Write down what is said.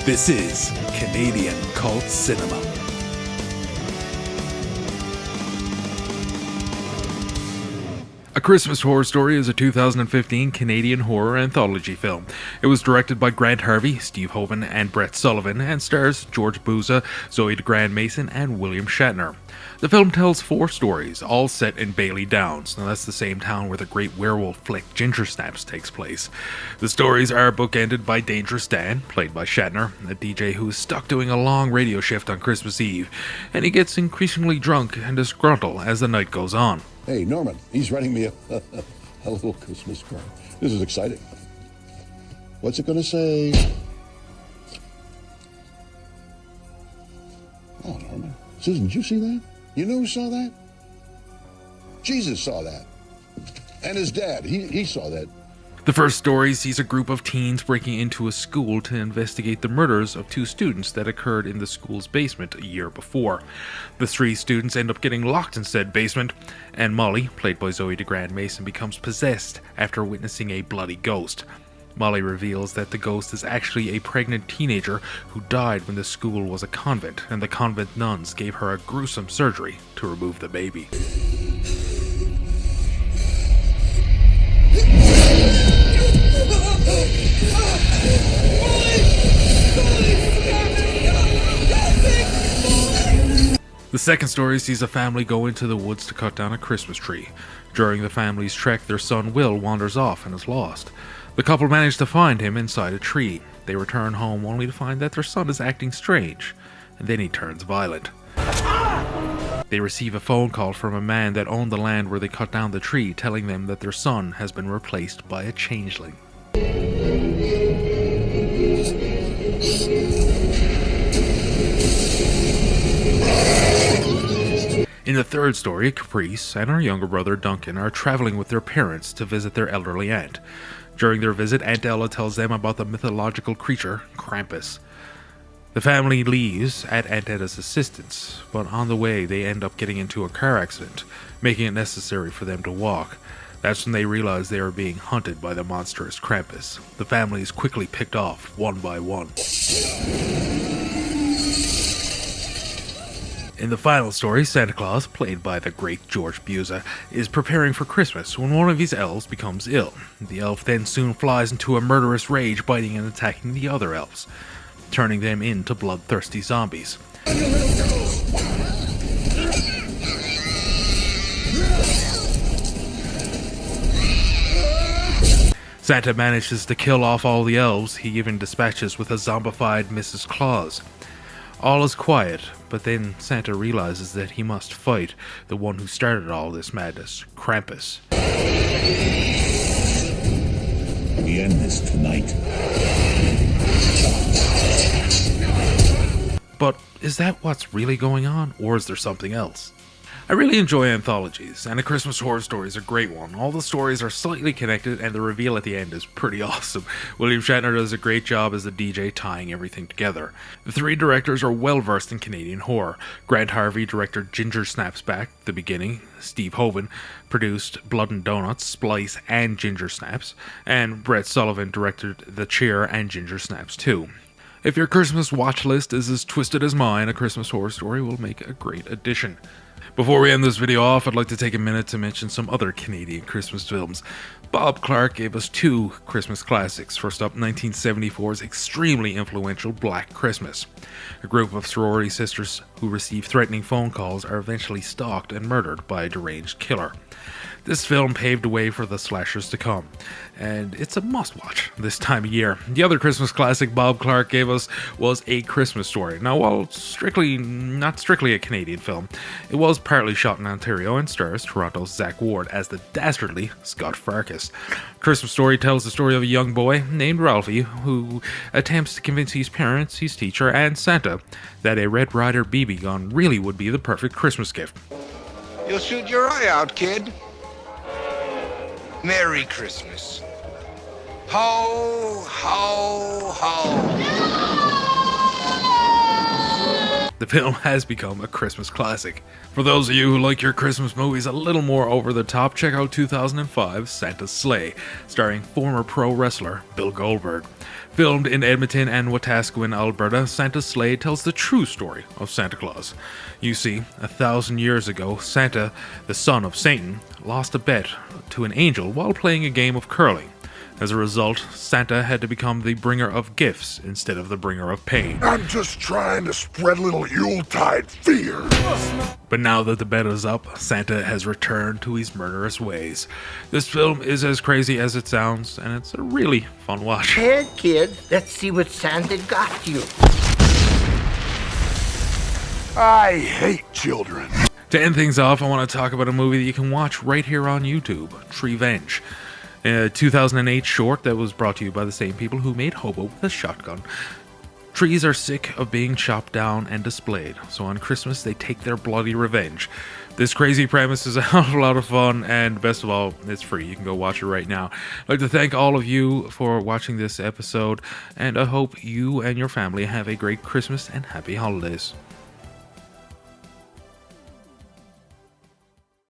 This is Canadian Cult Cinema. A Christmas Horror Story is a 2015 Canadian horror anthology film. It was directed by Grant Harvey, Steve Hoven, and Brett Sullivan, and stars George Buza, Zoé De Grand Maison, and William Shatner. The film tells 4 stories, all set in Bailey Downs. Now that's the same town where the great werewolf flick Ginger Snaps takes place. The stories are bookended by Dangerous Dan, played by Shatner, a DJ who is stuck doing a long radio shift on Christmas Eve, and he gets increasingly drunk and disgruntled as the night goes on. Hey, Norman, he's writing me a little Christmas card. This is exciting. What's it going to say? Oh, Norman. Susan, did you see that? You know who saw that? Jesus saw that. And his dad, he saw that. The first story sees a group of teens breaking into a school to investigate the murders of 2 students that occurred in the school's basement a year before. The 3 students end up getting locked in said basement, and Molly, played by Zoé De Grand Maison, becomes possessed after witnessing a bloody ghost. Molly reveals that the ghost is actually a pregnant teenager who died when the school was a convent, and the convent nuns gave her a gruesome surgery to remove the baby. The second story sees a family go into the woods to cut down a Christmas tree. During the family's trek, their son Will wanders off and is lost. The couple manage to find him inside a tree. They return home only to find that their son is acting strange, and then he turns violent. They receive a phone call from a man that owned the land where they cut down the tree, telling them that their son has been replaced by a changeling. In the third story, Caprice and her younger brother Duncan are traveling with their parents to visit their elderly aunt. During their visit, Aunt Ella tells them about the mythological creature, Krampus. The family leaves at Aunt Ella's assistance, but on the way they end up getting into a car accident, making it necessary for them to walk. That's when they realize they are being hunted by the monstrous Krampus. The family is quickly picked off, one by one. In the final story, Santa Claus, played by the great George Buza, is preparing for Christmas when one of his elves becomes ill. The elf then soon flies into a murderous rage, biting and attacking the other elves, turning them into bloodthirsty zombies. Santa manages to kill off all the elves. He even dispatches with a zombified Mrs. Claus. All is quiet, but then Santa realizes that he must fight the one who started all this madness, Krampus. We end this tonight. But is that what's really going on, or is there something else? I really enjoy anthologies, and A Christmas Horror Story is a great one. All the stories are slightly connected, and the reveal at the end is pretty awesome. William Shatner does a great job as the DJ tying everything together. The 3 directors are well versed in Canadian horror. Grant Harvey directed Ginger Snaps Back, The Beginning. Steve Hoven produced Blood and Donuts, Splice, and Ginger Snaps. And Brett Sullivan directed The Chair and Ginger Snaps 2. If your Christmas watch list is as twisted as mine, A Christmas Horror Story will make a great addition. Before we end this video off, I'd like to take a minute to mention some other Canadian Christmas films. Bob Clark gave us 2 Christmas classics. First up, 1974's extremely influential Black Christmas. A group of sorority sisters who receive threatening phone calls are eventually stalked and murdered by a deranged killer. This film paved the way for the slashers to come, and it's a must-watch this time of year. The other Christmas classic Bob Clark gave us was A Christmas Story. Now, while not strictly a Canadian film, it was partly shot in Ontario and stars Toronto's Zach Ward as the dastardly Scott Farkas. Christmas Story tells the story of a young boy named Ralphie who attempts to convince his parents, his teacher, and Santa that a Red Ryder BB gun really would be the perfect Christmas gift. You'll shoot your eye out, kid. Merry Christmas. Ho, ho, ho. The film has become a Christmas classic. For those of you who like your Christmas movies a little more over the top, check out 2005's Santa's Sleigh, starring former pro wrestler Bill Goldberg. Filmed in Edmonton and Wetaskiwin, Alberta, Santa's Sleigh tells the true story of Santa Claus. You see, 1,000 years ago, Santa, the son of Satan, lost a bet to an angel while playing a game of curling. As a result, Santa had to become the bringer of gifts instead of the bringer of pain. I'm just trying to spread a little Yuletide fear. But now that the bet is up, Santa has returned to his murderous ways. This film is as crazy as it sounds, and it's a really fun watch. Here, kid, let's see what Santa got you. I hate children. To end things off, I want to talk about a movie that you can watch right here on YouTube, Treevenge. A 2008 short that was brought to you by the same people who made Hobo with a Shotgun. Trees are sick of being chopped down and displayed, so on Christmas they take their bloody revenge. This crazy premise is a hell of a lot of fun, and best of all, it's free. You can go watch it right now. I'd like to thank all of you for watching this episode, and I hope you and your family have a great Christmas and happy holidays.